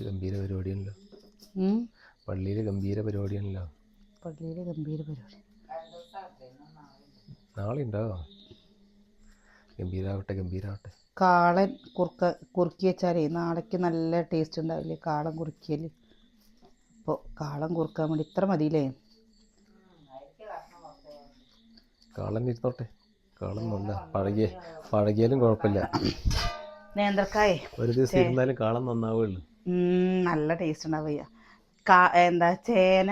ഗംഭീര പരിപാടിയാണല്ലോ. പള്ളിയിൽ ഗംഭീര പരിപാടിയാണല്ലോ. പള്ളിയിൽ ഗംഭീര പരിപാടി നാളെ ഉണ്ടാവോ? ഗംഭീരാവട്ടെ ഗംഭീരാവട്ടെ. കാളൻ കുറുക്കി വെച്ചാലേ നാളേക്ക് നല്ല ടേസ്റ്റ് ഉണ്ടാവില്ലേ കാളൻ കുറുക്കിയൽ. അപ്പോൾ കാളൻ കുറുക്കാൻ വേണ്ടി ഇത്ര മതിയില്ലേ? കാളൻ ഇരുന്നോട്ടെ. കാളൻ നല്ല പഴകിയാലും കുഴപ്പമില്ല. നേന്ത്രക്കായേ ഒരു ദിവസം ഇരുന്നാലും കാളൻ നന്നാവുള്ളൂ. നല്ല ടേസ്റ്റ് ഉണ്ടാവുക. എന്താ ചേന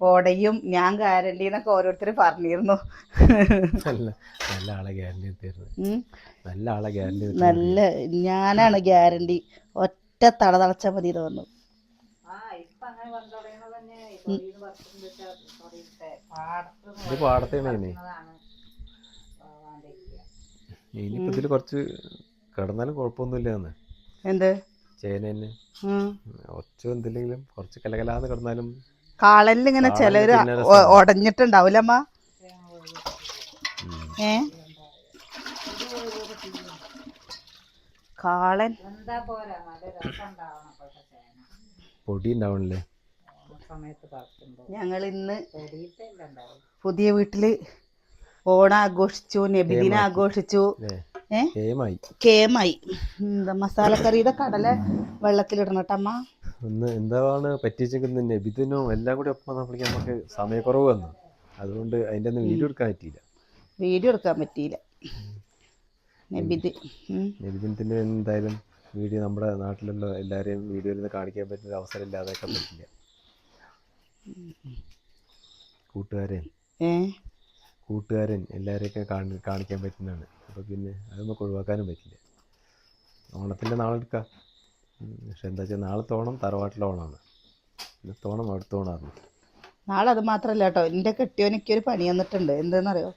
ഓടയും ഞാൻ ഗ്യാരണ്ടി എന്നൊക്കെ ഓരോരുത്തർ പറഞ്ഞിരുന്നു. നല്ല ആളെ ഗ്യാരണ്ടി തരുന്നത്. നല്ല ആളെ ഗ്യാരണ്ടി നല്ല ഞാനാണ് ഗ്യാരണ്ടി. ഒറ്റ തളച്ചാൽ മതി തോന്നുന്നു. ഇത് പാടത്തേണേ. ഇനിയിപ്പോ ഇതില് കുറച്ച് കിടന്നാലും കുഴപ്പമൊന്നുമില്ല. എന്ത് ചേന തന്നെ കുറച്ച് എന്തില്ലെങ്കിലും കുറച്ച് കലകലാന്ന് കിടന്നാലും. കാളനിൽ ഇങ്ങനെ ചിലര് ഉടഞ്ഞിട്ടുണ്ടാവൂല അമ്മ. കാളൻ പൊടി ഉണ്ടാവണല്ലേ. ഞങ്ങൾ ഇന്ന് പുതിയ വീട്ടില് ഓണം ആഘോഷിച്ചു, നബിദിന ആഘോഷിച്ചു. കേമായി എന്താ മസാലക്കറിയുടെ കടല വെള്ളത്തിലിടണം കേട്ടമ്മ. ഒന്ന് എന്താണ് പറ്റിച്ചെങ്കിൽ നബിദിനോ എല്ലാം കൂടി ഒപ്പം നമുക്ക് സമയക്കുറവ് വന്നു. അതുകൊണ്ട് അതിൻ്റെ ഒന്നും വീഡിയോ എടുക്കാൻ പറ്റിയില്ല. നബിദിനത്തിന് എന്തായാലും വീഡിയോ നമ്മുടെ നാട്ടിലുള്ള എല്ലാവരെയും വീഡിയോയിൽ കാണിക്കാൻ പറ്റുന്ന അവസരം ഇല്ലാതാക്കാൻ പറ്റില്ല. കൂട്ടുകാരൻ എല്ലാവരെയൊക്കെ കാണിക്കാൻ പറ്റുന്നതാണ്. അപ്പോൾ പിന്നെ അതൊന്നും ഒഴിവാക്കാനും പറ്റില്ല. ഓണത്തിൻ്റെ നാളെ എടുക്കാം. പക്ഷെ എന്താ വെച്ചാൽ നാളത്തെ ഓണം തറവാട്ടിലെ ഓണമാണ്. ഇന്നത്തെ ഓണം അടുത്ത ഓണമാണ്. നാളെ അത് മാത്രമല്ല കേട്ടോ, എൻ്റെ കെട്ടിയോനിക്കൊരു പണി വന്നിട്ടുണ്ട്. എന്താണെന്നറിയോ?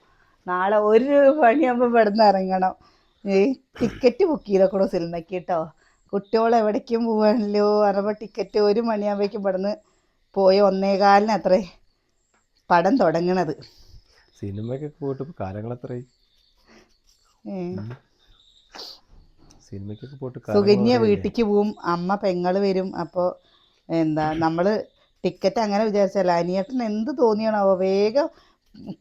നാളെ ഒരു പണിയാകുമ്പോൾ ഇവിടെ നിന്ന് ഇറങ്ങണം. ടിക്കറ്റ് ബുക്ക് ചെയ്തേക്കണോ സിനിമയ്ക്ക് കേട്ടോ. കുട്ടികൾ എവിടേക്കും പോകാനല്ലോ അറിയുമ്പോൾ ടിക്കറ്റ് 1 മണിയാകുമ്പോഴേക്കും ഇവിടെ നിന്ന് പോയി 1:15 അത്രേ പടം തുടങ്ങണത്. സിനിമയ്ക്കൊക്കെ പോയിട്ട് കാലങ്ങൾ എത്രയായി? സിനിമയ്ക്കൊക്കെ പോയിട്ട് സുകന്യ വീട്ടിലേക്ക് പോവും, അമ്മ പെങ്ങള് വരും. അപ്പോൾ എന്താ നമ്മൾ ടിക്കറ്റ് അങ്ങനെ വിചാരിച്ചല്ല. അനിയേട്ടന് എന്ത് തോന്നിയാണോ വേഗം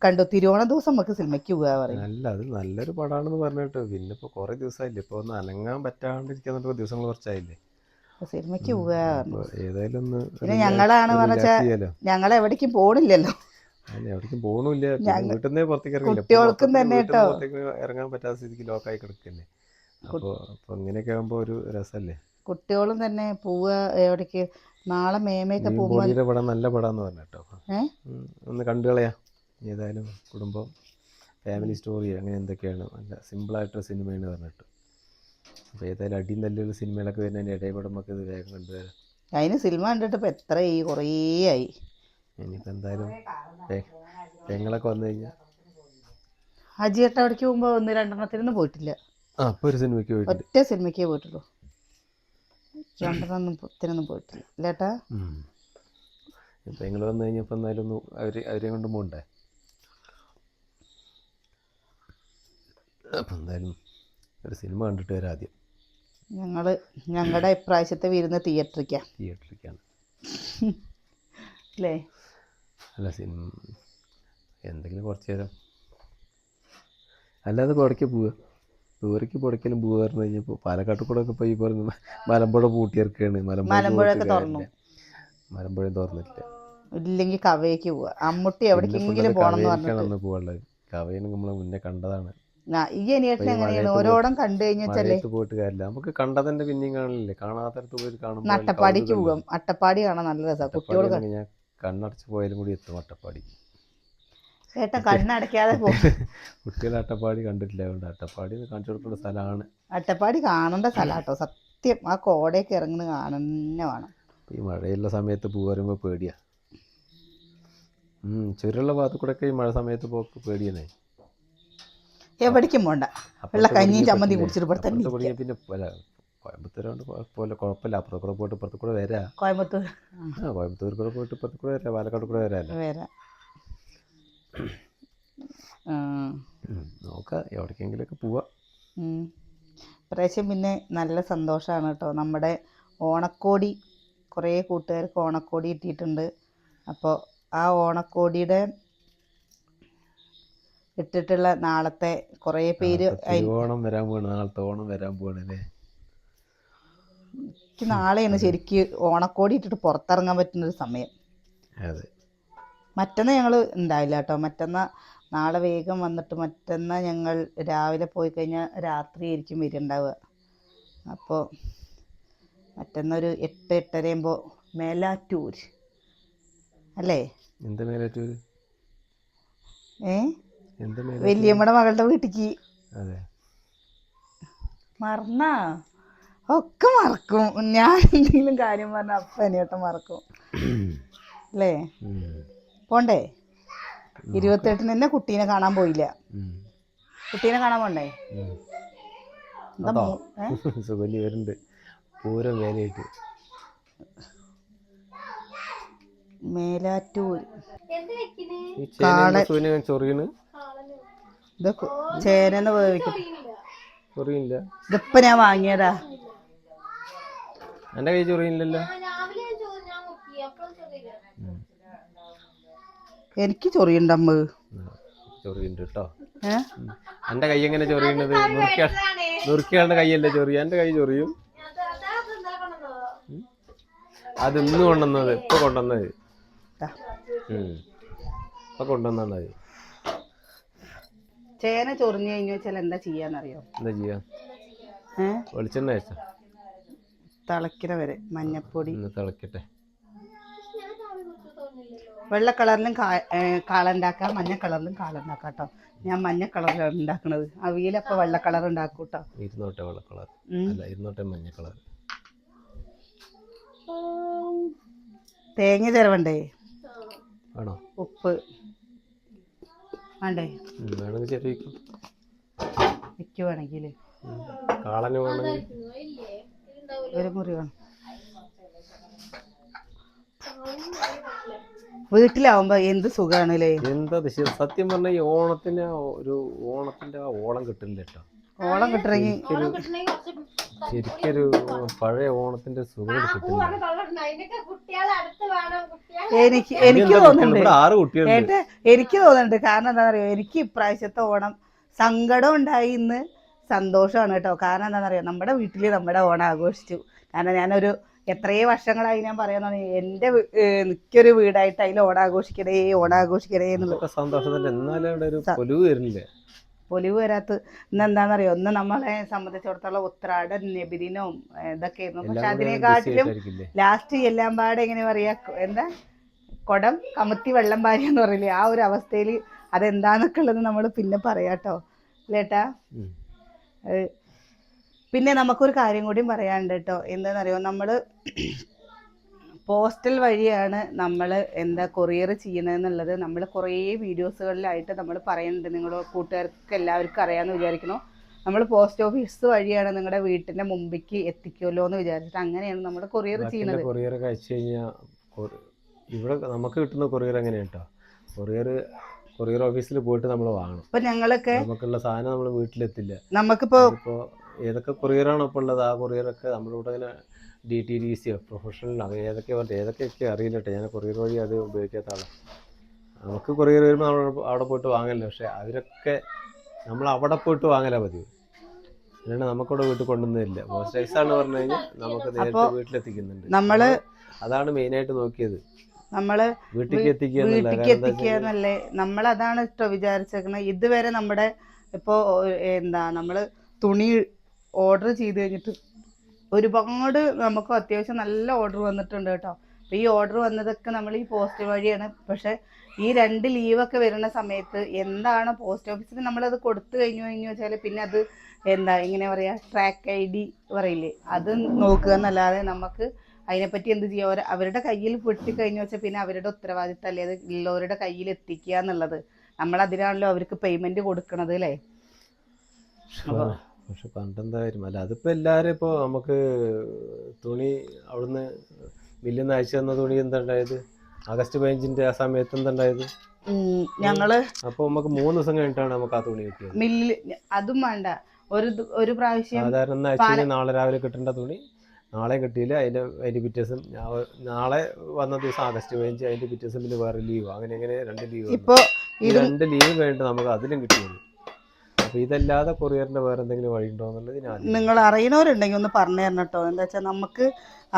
കണ്ടു. തിരുവോണ ദിവസം നമുക്ക് സിനിമയ്ക്ക് പോകാൻ പറയും. അത് നല്ലൊരു പടമാണെന്ന് പറഞ്ഞിട്ട് പിന്നെ ഇപ്പോൾ കുറേ ദിവസമായില്ലേ, ഇപ്പോൾ ഒന്ന് അനങ്ങാൻ പറ്റാണ്ടിരിക്കുന്ന ദിവസങ്ങൾ കുറച്ചായില്ലേ. സിനിമയ്ക്ക് പോകാ ഏതായാലും ഒന്ന്. പിന്നെ ഞങ്ങളാണ് പറഞ്ഞാൽ ഞങ്ങൾ എവിടേക്കും പോണില്ലല്ലോ. എവിടേക്കും പോകണില്ല. വീട്ടിൽ നിന്നേ പുറത്തേക്ക് ഇറങ്ങില്ല. കുട്ടികൾക്കും തന്നെ കേട്ടോ പുറത്തേക്ക് ഇറങ്ങാൻ പറ്റാത്ത സ്ഥിതിക്ക് ലോക്കായി കിടക്കല്ലേ. അപ്പോൾ ഇങ്ങനെയൊക്കെ ആകുമ്പോൾ ഒരു രസമല്ലേ. കുട്ടികളും തന്നെ പോവുക എവിടേക്ക്. നാളെ മേമയൊക്കെ പോകുമ്പോൾ പടം നല്ല പടമാണെന്ന് പറഞ്ഞു കേട്ടോ. ഒന്ന് കണ്ടു കളയാം. ഏതായാലും കുടുംബം ഫാമിലി സ്റ്റോറി അങ്ങനെ എന്തൊക്കെയാണ് നല്ല സിമ്പിളായിട്ടൊരു സിനിമയാണ് പറഞ്ഞിട്ട്. അപ്പോൾ ഏതായാലും അടിയും തല്ലുള്ള സിനിമകളൊക്കെ വരുന്നതിൻ്റെ ഇടയിൽ കൂടെ നമുക്ക് ഇത് വേഗം കണ്ടുവരാം. അതിന് സിനിമ കണ്ടിട്ട് ഇപ്പോൾ എത്രയായി? കുറേ ആയി. ഇനിയിപ്പോൾ എന്തായാലും പെങ്ങളൊക്കെ വന്നു കഴിഞ്ഞാൽ അജിയേട്ട അവിടേക്ക് പോകുമ്പോൾ 1-2 പോയിട്ടില്ല. അപ്പോൾ ഒരു സിനിമയ്ക്ക് പോയിട്ടില്ല. ഒറ്റ സിനിമയ്ക്കേ പോയിട്ടുള്ളൂ. 2-3 പോയിട്ടില്ല ഇല്ലേട്ടാ. പെങ്ങൾ വന്നു കഴിഞ്ഞപ്പോൾ എന്തായാലും ഒന്ന് അവരെയും കൊണ്ട് പോകണ്ടേ. അപ്പം എന്തായാലും ഒരു സിനിമ കണ്ടിട്ട് വരാം ആദ്യം. ഞങ്ങളുടെ ഇപ്രാവശ്യത്തെ വിരുന്ന് തിയേറ്ററിക്കാണ് അല്ലേ. അല്ല സിനിമ എന്തെങ്കിലും കുറച്ച് നേരം അല്ലാതെ പുടയ്ക്ക് പോവുക. ദൂരേക്ക് പുടയ്ക്കലും പോവുക പറഞ്ഞു കഴിഞ്ഞപ്പോൾ പാലക്കാട്ട് കൂടെ ഒക്കെ പോയി പറഞ്ഞ് മലമ്പുഴ പൂട്ടിയിറക്കുകയാണ്. മലമ്പുഴ തുറന്നിട്ടില്ല. ഇല്ലെങ്കിൽ കവയ്ക്ക് പോവുക. അമ്മുട്ടി എവിടേക്കെങ്കിലും പോകണം. പോകാനുള്ളത് കവയാണ് നമ്മൾ മുന്നേ കണ്ടതാണ്. ഈ അനിയേട്ടൻ എങ്ങനെയാണ് ഓരോടം കണ്ടു കഴിഞ്ഞാൽ പോയിട്ട് കാര്യമില്ല. നമുക്ക് കണ്ടതിന്റെ പിന്നെയും കാണില്ലേ. കാണാത്തടത്ത് പോയിട്ട് കാണുമ്പോൾ അട്ടപ്പാടിക്ക് പോകാം. അട്ടപ്പാടി കാണാൻ നല്ല രസമാണ്. കുട്ടികൾ ഞാൻ കണ്ണടച്ച് പോയാലും കൂടി എത്തും അട്ടപ്പാടി. ചേട്ടൻ കണ്ണടയ്ക്കാതെ പോകും. കുട്ടികൾ അട്ടപ്പാടി കണ്ടിട്ടില്ല. അതുകൊണ്ട് അട്ടപ്പാടി കാണിച്ചു കൊടുക്കേണ്ട സ്ഥലമാണ്. അട്ടപ്പാടി കാണേണ്ട സ്ഥലമാട്ടോ സത്യം. ആ കോടയൊക്കെ ഇറങ്ങുന്നത് കാണുന്ന വേണം. ഈ മഴയുള്ള സമയത്ത് പോരുമ്പോൾ പേടിയാ. ചുരുള്ള ഭാഗത്ത് കൂടെ ഒക്കെ ഈ മഴ സമയത്ത് പോക്ക് പേടിയെന്നേ. എവിടേക്കും പോണ്ട. വെള്ള കഞ്ഞിയും ചമ്മന്തി കുടിച്ചിട്ട് പിന്നെ കോയമ്പത്തൂരോണ്ട് കുഴപ്പമില്ല. അപ്പുറത്ത് കൂടെ പോയിട്ട് ഇപ്പുറത്ത് കൂടെ വരാം. കോയമ്പത്തൂർ കൂടെ പോയിട്ട് ഇപ്പുറത്ത് കൂടെ വരാം. പാലക്കാട് കൂടെ വരാമല്ലോ. നോക്കാം എവിടേക്കെങ്കിലുമൊക്കെ പോവാം. ഇപ്രാവശ്യം പിന്നെ നല്ല സന്തോഷമാണ് കേട്ടോ. നമ്മുടെ ഓണക്കോടി കുറേ കൂട്ടുകാർക്ക് ഓണക്കോടി കിട്ടിയിട്ടുണ്ട്. അപ്പോൾ ആ ഓണക്കോടിയുടെ ഇട്ടിട്ടുള്ള നാളത്തെ കുറേ പേര് ഓണം വരാൻ പോവാണ്, നാളത്തെ ഓണം വരാൻ പോവാണല്ലേ. എനിക്ക് നാളെയാണ് ശരിക്ക് ഓണക്കോടി ഇട്ടിട്ട് പുറത്തിറങ്ങാൻ പറ്റുന്നൊരു സമയം. അതെ, മറ്റന്നാൾ ഞങ്ങൾ ഉണ്ടാവില്ല കേട്ടോ. നാളെ വേഗം വന്നിട്ട് മറ്റന്നാൾ ഞങ്ങൾ രാവിലെ പോയി കഴിഞ്ഞാൽ രാത്രി ആയിരിക്കും വരുന്നുണ്ടാവുക. അപ്പോൾ മറ്റന്നാൾ ഒരു 8-8:30 ആകുമ്പോൾ മേലാറ്റൂർ അല്ലേ? എന്താ മേലാറ്റൂർ? വലിയമ്മയുടെ മകളുടെ വീട്ടിക്ക്. അതെ, മറന്നാ? ഒക്കെ മറക്കും. ഞാൻ എന്തെങ്കിലും കാര്യം പറഞ്ഞാൽ അപ്പം അനിയേട്ടൻ മറക്കും അല്ലേ? പോണ്ടേ? 28-ന് തന്നെ കുട്ടീനെ കാണാൻ പോയില്ല. കുട്ടീനെ കാണാൻ പോണ്ടേ? സുഗന്യ വരുന്നുണ്ട് പൂരം വേലയിട്ട്. മേലാറ്റൂർ ചൊറിയണ്. ഇതൊക്കെ ചേനന്ന് വേവിക്കും. ചൊറിയില്ല. ഇതിപ്പോ ഞാൻ വാങ്ങിയതാ. എന്റെ കൈ ചൊറിയില്ലല്ലോ. എനിക്ക് ചൊറിയുണ്ടമ്മ. ചൊറിയുണ്ട് കേട്ടോ. എന്റെ കൈ എങ്ങനെ ചൊറിയുന്നത്? നുറുക്കിയാളുടെ കൈയല്ലേ ചൊറിയ, എന്റെ കൈ ചൊറിയും. അത് ഇന്ന് കൊണ്ടുവന്നത്, ഇപ്പൊ കൊണ്ടുവന്നത്, ഇപ്പൊ കൊണ്ടുവന്നാണ് അത്. ചേന ചൊറിഞ്ഞു കഴിഞ്ഞു വെച്ചാൽ എന്താ ചെയ്യാന്നറിയോ? എന്താ ചെയ്യാ? വെളിച്ചെണ്ണ വെച്ച തിളക്കണ വരെ മഞ്ഞപ്പൊടി തിളക്കട്ടെ. വെള്ള കളറിലും കാളുണ്ടാക്കാം, മഞ്ഞ കളറിലും കാളുണ്ടാക്കാം കേട്ടോ. ഞാൻ മഞ്ഞ കളറിലാണ് ഉണ്ടാക്കണത്. അവിയലപ്പോ വെള്ള കളർ ഉണ്ടാക്കും കേട്ടോ. ഇരുന്നോട്ടെ വെള്ള കളർ അല്ല, ഇരുന്നോട്ടെ മഞ്ഞ കളർ. തേങ്ങ ചിരവണ്ടേ? ആണോ? ഉപ്പ് വേണ്ടേ? വേണമെങ്കിൽ ചെറിയ വെക്കുവാണെങ്കിൽ കാളന് വേണമെങ്കിൽ ഒരു മുറി വേണം. വീട്ടിലാവുമ്പോ എന്ത് സുഖാണല്ലേ. എന്താ സത്യം പറഞ്ഞ ഈ ഓണത്തിന്റെ ആ ഓളം കിട്ടുന്നില്ല കേട്ടോ. ഓളം കിട്ടണമെങ്കിൽ ശരിക്കൊരു പഴയ ഓണത്തിന്റെ സുഖം കിട്ടുന്നില്ല. എനിക്ക് തോന്നുന്നുണ്ട്. കാരണം എന്താ പറയുക, എനിക്ക് ഇപ്രാവശ്യത്തെ ഓണം സങ്കടം ഉണ്ടായി, ഇന്ന് സന്തോഷമാണ് കേട്ടോ. കാരണം എന്താണെന്ന് അറിയാം, നമ്മുടെ വീട്ടിൽ നമ്മുടെ ഓണം ആഘോഷിച്ചു. കാരണം ഞാനൊരു എത്രയോ വർഷങ്ങളായി ഞാൻ പറയുന്നത്, എൻ്റെ മിക്കൊരു വീടായിട്ട് അതിൽ ഓണാഘോഷിക്കണേ എന്നുള്ളത് സന്തോഷത്തിന്റെ. എന്നാലും ഒരു പൊലിവ് വരുന്നില്ല. പൊലിവ് വരാത്ത ഇന്നെന്താണെന്നറിയോ, ഒന്ന് നമ്മളെ സംബന്ധിച്ചിടത്തോളം ഉത്രാടൻ നബിദിനവും ഇതൊക്കെ ആയിരുന്നു. പക്ഷെ അതിനെക്കാട്ടിലും ലാസ്റ്റ് എല്ലാം പാടെ എങ്ങനെ പറയാ, എന്താ കുടം കമത്തി വെള്ളം പാരി എന്ന് പറയില്ലേ, ആ ഒരു അവസ്ഥയിൽ അതെന്താന്നൊക്കെ ഉള്ളത് നമ്മൾ പിന്നെ പറയാട്ടോ ലേട്ടാ. പിന്നെ നമുക്കൊരു കാര്യം കൂടിയും പറയാനുണ്ട് കേട്ടോ. എന്താണെന്നറിയോ, നമ്മൾ പോസ്റ്റൽ വഴിയാണ് നമ്മൾ കൊറിയർ ചെയ്യണമെന്നുള്ളത് നമ്മൾ കുറേ വീഡിയോസുകളിലായിട്ട് നമ്മൾ പറയുന്നുണ്ട്. നിങ്ങളുടെ കൂട്ടുകാർക്ക് എല്ലാവർക്കും അറിയാമെന്ന് വിചാരിക്കുന്നു. നമ്മൾ പോസ്റ്റ് ഓഫീസ് വഴിയാണ് നിങ്ങളുടെ വീട്ടിൻ്റെ മുമ്പിലേക്ക് എത്തിക്കുമല്ലോ എന്ന് വിചാരിച്ചിട്ട് അങ്ങനെയാണ് നമ്മൾ കൊറിയർ ചെയ്യുന്നത്. കൊറിയർ അയച്ചു കഴിഞ്ഞാൽ ഇവിടെ നമുക്ക് കിട്ടുന്ന കൊറിയർ എങ്ങനെയാണ് കേട്ടോ. കൊറിയർ ഓഫീസിൽ പോയിട്ട് നമ്മൾ വാങ്ങണം. ഇപ്പം ഞങ്ങളൊക്കെ നമുക്കുള്ള സാധനം നമ്മൾ വീട്ടിലെത്തില്ല. നമുക്കിപ്പോൾ ഏതൊക്കെ കൊറിയറാണോ ഇപ്പോൾ ഉള്ളത്, ആ കൊറിയറൊക്കെ നമ്മളിവിടെ ഇങ്ങനെ DTDC പ്രൊഫഷണൽ ഏതൊക്കെയൊക്കെ അറിയില്ല കേട്ടോ. ഞാൻ കൊറിയർ വഴി അത് ഉപയോഗിക്കാത്ത ആളാണ്. നമുക്ക് കൊറിയർ വരുമ്പോൾ നമ്മൾ അവിടെ പോയിട്ട് വാങ്ങല്ലോ. പക്ഷെ അവരൊക്കെ നമ്മൾ അവിടെ പോയിട്ട് വാങ്ങലാ പതിവ്. അതുകൊണ്ട് നമുക്കിവിടെ വീട്ടിൽ കൊണ്ടുവന്നില്ല. പോസ്റ്റ് ഓഫീസാണ് പറഞ്ഞു കഴിഞ്ഞാൽ നമുക്ക് നേരിട്ട് വീട്ടിലെത്തിക്കുന്നുണ്ട്. അതാണ് മെയിനായിട്ട് നോക്കിയത്. നമ്മള് വീട്ടിലേക്ക് എത്തിക്കുകയെന്നല്ലേ നമ്മളതാണ് ഇഷ്ടം വിചാരിച്ചേക്കുന്നത്. ഇതുവരെ നമ്മുടെ ഇപ്പോൾ നമ്മള് തുണി ഓർഡർ ചെയ്ത് കഴിഞ്ഞിട്ട് ഒരുപാട് നമുക്ക് അത്യാവശ്യം നല്ല ഓർഡർ വന്നിട്ടുണ്ട് കേട്ടോ. അപ്പോൾ ഈ ഓർഡർ വന്നതൊക്കെ നമ്മൾ ഈ പോസ്റ്റ് വഴിയാണ്. പക്ഷെ ഈ 2 ലീവൊക്കെ വരുന്ന സമയത്ത് എന്താണ് പോസ്റ്റ് ഓഫീസിൽ നമ്മളത് കൊടുത്തു കഴിഞ്ഞു വെച്ചാൽ പിന്നെ അത് എങ്ങനെ പറയുക, ട്രാക്ക് ID പറയില്ലേ, അത് നോക്കുക എന്നല്ലാതെ നമുക്ക് അതിനെപ്പറ്റി എന്ത് ചെയ്യുക. അവരുടെ കയ്യിൽ പെട്ടിക്കഴിഞ്ഞു വെച്ചാൽ പിന്നെ അവരുടെ ഉത്തരവാദിത്തം അല്ലേ അത് ഉള്ളവരുടെ കയ്യിൽ എത്തിക്കുക എന്നുള്ളത്. നമ്മളതിനാണല്ലോ അവർക്ക് പേയ്മെൻറ്റ് കൊടുക്കണത് അല്ലേ. പക്ഷെ പണ്ടെന്താ കാര്യം അല്ല, അതിപ്പോൾ എല്ലാവരും ഇപ്പോൾ നമുക്ക് തുണി അവിടുന്ന് മില്ലിൽ നിന്ന് അയച്ചു തന്ന തുണി എന്തുണ്ടായത്, ആഗസ്റ്റ് 15 ആ സമയത്ത് എന്തുണ്ടായത്, അപ്പോൾ നമുക്ക് 3 ദിവസം കഴിഞ്ഞിട്ടാണ് നമുക്ക് ആ തുണി കിട്ടിയത്. മില്ലിൽ അതും വേണ്ട, ഒരു പ്രാവശ്യം സാധാരണ അയച്ചു നാളെ രാവിലെ കിട്ടേണ്ട തുണി നാളെ കിട്ടിയില്ല, അതിൻ്റെ പിറ്റേ ദിവസം നാളെ വന്ന ദിവസം ആഗസ്റ്റ് 15, അതിൻ്റെ പിറ്റേ ദിവസം പിന്നെ വേറെ ലീവ്, അങ്ങനെ 2 ലീവ്. ഇപ്പോൾ ഈ 2 ലീവ് കഴിഞ്ഞിട്ട് നമുക്ക് അതിലും കിട്ടിയത്. അപ്പോൾ ഇതല്ലാതെ കൊറിയറിൻ്റെ വേറെ എന്തെങ്കിലും വഴി ഉണ്ടോ എന്നുള്ളത് ഞാൻ നിങ്ങൾ അറിയണവരുണ്ടെങ്കിൽ ഒന്ന് പറഞ്ഞു തരണം കേട്ടോ. എന്താ വെച്ചാൽ നമുക്ക്